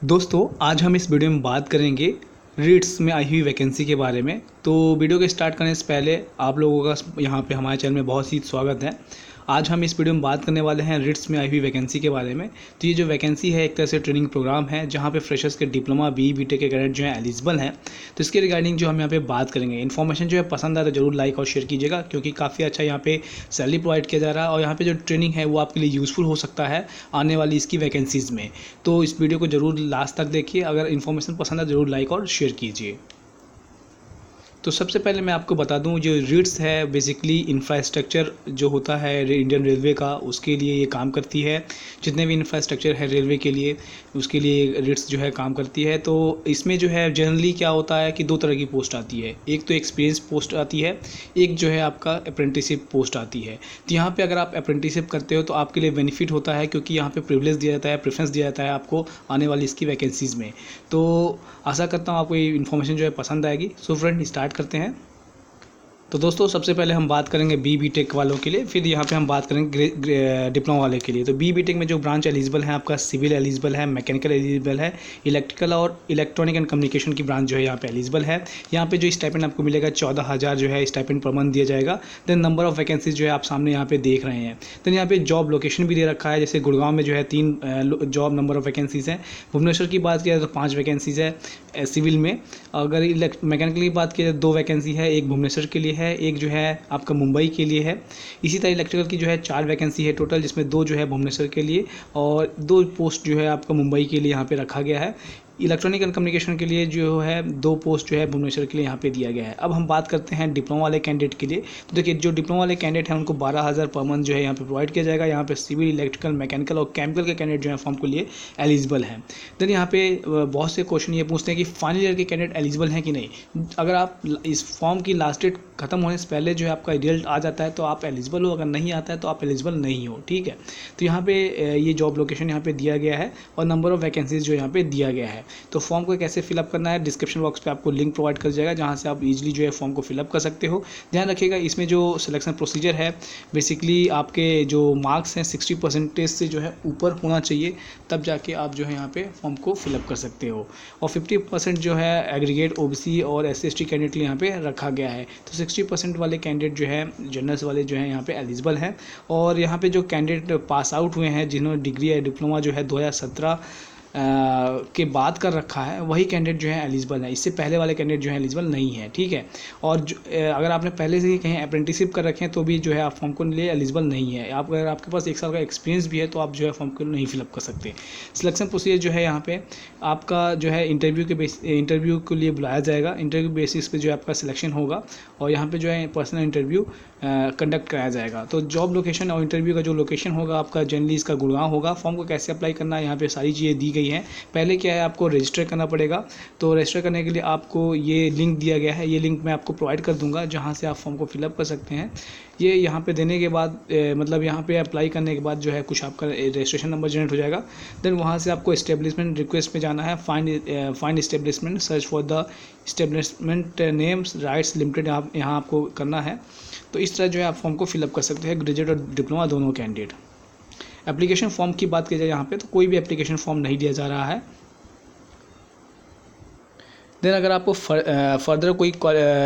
दोस्तों आज हम इस वीडियो में बात करेंगे रीट्स में आई हुई वैकेंसी के बारे में। तो वीडियो के स्टार्ट करने से पहले आप लोगों का यहाँ पे हमारे चैनल में बहुत ही स्वागत है। आज हम इस वीडियो में बात करने वाले हैं रीट्स में आई हुई वैकेंसी के बारे में। तो ये जो वैकेंसी है एक तरह से ट्रेनिंग प्रोग्राम है जहाँ पे फ्रेशर्स के डिप्लोमा बीटेक के कैडेट जो है एलिजिबल हैं। तो इसके रिगार्डिंग जो हम यहाँ पे बात करेंगे, इन्फॉर्मेशन जो है पसंद आए तो जरूर लाइक और शेयर कीजिएगा, क्योंकि काफ़ी अच्छा यहाँ पे सैलरी प्रोवाइड किया जा रहा है और यहाँ पे जो ट्रेनिंग है वो आपके लिए यूज़फुल हो सकता है आने वाली इसकी वैकेंसीज़ में। तो इस वीडियो को जरूर लास्ट तक देखिए। अगर इन्फॉर्मेशन पसंद आए जरूर लाइक और शेयर कीजिए। तो सबसे पहले मैं आपको बता दूं, जो रीट्स है बेसिकली इंफ्रास्ट्रक्चर जो होता है इंडियन रेलवे का, उसके लिए ये काम करती है। जितने भी इंफ्रास्ट्रक्चर है रेलवे के लिए, उसके लिए रीट्स जो है काम करती है। तो इसमें जो है जनरली क्या होता है कि दो तरह की पोस्ट आती है। एक तो एक्सपीरियंस पोस्ट आती है, एक जो है आपका अप्रेंटिसशिप पोस्ट आती है। तो यहाँ पर अगर आप अप्रेंटिसशिप करते हो तो आपके लिए बेनिफिट होता है, क्योंकि यहाँ पर प्रिविलेज दिया जाता है, प्रेफरेंस दिया जाता है आपको आने वाली इसकी वैकेंसीज़ में। तो आशा करता हूँ आपको ये इन्फॉर्मेशन जो है पसंद आएगी। सो फ्रेंड स्टार्ट करते हैं। तो दोस्तों सबसे पहले हम बात करेंगे बीटेक वालों के लिए, फिर यहाँ पे हम बात करेंगे डिप्लोमा वाले के लिए। तो बीटेक में जो ब्रांच एलिजिबल है आपका सिविल एलिजिबल है, मैकेनिकल एलिजिबल है, इलेक्ट्रिकल और इलेक्ट्रॉनिक एंड कम्युनिकेशन की ब्रांच जो है यहाँ पे एलिजिबल है। यहाँ पे जो स्टाइपेंड आपको मिलेगा 14,000 जो है स्टाइपेंड पर मंथ दिया जाएगा। देन नंबर ऑफ वैकेंसीज जो है आप सामने यहाँ पे देख रहे हैं। देन यहाँ पे जॉब लोकेशन भी दे रखा है, जैसे गुड़गांव में जो है 3 जॉब नंबर ऑफ वैकेंसीज़ हैं। भुवनेश्वर की बात किया जाए तो 5 वैकेंसीज़ है सिविल में। अगर मैकेनिकल की बात की जाए तो 2 वैकेंसी है, एक भुवनेश्वर के लिए है, एक जो है आपका मुंबई के लिए है। इसी तरह इलेक्ट्रिकल की जो है 4 वैकेंसी है टोटल, जिसमें 2 जो है भुवनेश्वर के लिए और 2 पोस्ट जो है आपका मुंबई के लिए यहाँ पे रखा गया है। इलेक्ट्रॉनिक एंड कम्युनिकेशन के लिए जो है 2 पोस्ट जो है भुवनेश्वर के लिए यहाँ पे दिया गया है। अब हम बात करते हैं डिप्लोमा वाले कैंडिडेट के लिए। तो देखिए जो डिप्लोमा वाले कैंडिडेट हैं उनको 12,000 पर मंथ जो है यहाँ पे प्रोवाइड किया जाएगा। यहाँ पे सिविल, इलेक्ट्रिकल, मैकेनिकल और केमिकल के कैंडिडेट जो है फॉर्म के लिए एलिजिबल हैं। देन यहाँ पे बहुत से क्वेश्चन ये पूछते हैं कि फाइनल ईयर के कैंडिडेट एलिजिबल हैं कि नहीं। अगर आप इस फॉर्म की लास्ट डेट खत्म होने से पहले जो है आपका रिजल्ट आ जाता है तो आप एलिजिबल हो, अगर नहीं आता है तो आप एलिजिबल नहीं हो, ठीक है। तो यहाँ पे ये जॉब लोकेशन यहाँ पे दिया गया है और नंबर ऑफ वैकेंसीज जो यहाँ पे दिया गया है। तो फॉर्म को कैसे फिलअप करना है, डिस्क्रिप्शन बॉक्स पे आपको लिंक प्रोवाइड कर जाएगा, जहाँ से आप इजीली जो है फॉर्म को फिलअप कर सकते हो। ध्यान रखिएगा इसमें जो सिलेक्शन प्रोसीजर है, बेसिकली आपके जो मार्क्स हैं 60% से जो है ऊपर होना चाहिए, तब जाके आप जो है यहाँ पे फॉर्म को फिलअप कर सकते हो। और 50% जो है एग्रीगेट ओबीसी और SC कैंडिडेट के लिए यहाँ पे रखा गया है। तो 60% वाले कैंडिडेट जो है जनरल्स वाले जो है यहाँ पे एलिजिबल हैं। और यहाँ पे जो कैंडिडेट पास आउट हुए हैं, जिन्होंने डिग्री या डिप्लोमा जो है 2017 के बाद कर रखा है, वही कैंडिडेट जो है एलिजिबल है। इससे पहले वाले कैंडिडेट जो है एलिजिबल नहीं है, ठीक है। और अगर आपने पहले से ही कहीं अप्रेंटिसशिप कर रखे हैं तो भी जो है आप फॉर्म को लिए एलिजिबल नहीं है। आप अगर आपके पास 1 साल का एक्सपीरियंस भी है तो आप जो है फॉर्म को नहीं फिलअप कर सकते। सिलेक्शन प्रोसीजर जो है यहाँ पे आपका जो है इंटरव्यू के लिए बुलाया जाएगा। इंटरव्यू बेसिस पे जो है आपका सिलेक्शन होगा और यहाँ पे जो है पर्सनल इंटरव्यू कंडक्ट कराया जाएगा। तो जॉब लोकेशन और इंटरव्यू का जो लोकेशन होगा आपका जनरली इसका गुड़गांव होगा। फॉर्म को कैसे अप्लाई करना है, यहाँ पे सारी चीज़ें दी गई हैं। पहले क्या है, आपको रजिस्टर करना पड़ेगा। तो रजिस्टर करने के लिए आपको ये लिंक दिया गया है, ये लिंक मैं आपको प्रोवाइड कर दूंगा, जहाँ से आप फॉर्म को फिलअप कर सकते हैं। ये यहाँ पे देने के बाद मतलब यहाँ पे अप्लाई करने के बाद जो है कुछ आपका रजिस्ट्रेशन नंबर जनरेट हो जाएगा। देन वहाँ से आपको इस्टेब्लिशमेंट रिक्वेस्ट पे जाना है, find establishment, search for the establishment names rights limited, यहाँ आपको करना है। तो इस तरह जो है आप फॉर्म को फिलअप कर सकते हैं, ग्रेजुएट और डिप्लोमा दोनों कैंडिडेट। एप्लीकेशन फॉर्म की बात की जाए यहाँ पे तो कोई भी एप्लीकेशन फॉर्म नहीं दिया जा रहा है। देन अगर आपको फर्दर कोई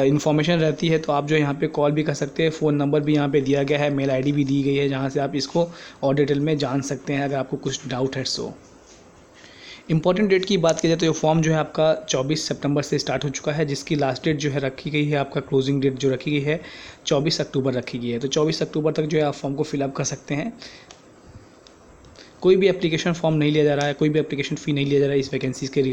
इन्फॉर्मेशन रहती है तो आप जो यहाँ पे कॉल भी कर सकते हैं। फ़ोन नंबर भी यहाँ पे दिया गया है, मेल आईडी भी दी गई है, जहाँ से आप इसको और डिटेल में जान सकते हैं अगर आपको कुछ डाउट है। सो इंपॉर्टेंट डेट की बात की जाए तो ये फॉर्म जो है आपका 24 सितंबर से स्टार्ट हो चुका है, जिसकी लास्ट डेट जो है रखी गई है, आपका क्लोजिंग डेट जो रखी गई है 24 अक्टूबर रखी गई है। तो 24 अक्टूबर तक जो है आप फॉर्म को फिलअप कर सकते हैं। कोई भी एप्लीकेशन फॉर्म नहीं लिया जा रहा है, कोई भी एप्लीकेशन फ़ी नहीं लिया जा रहा है इस वैकेंसीज़ के रिगार्डिंग।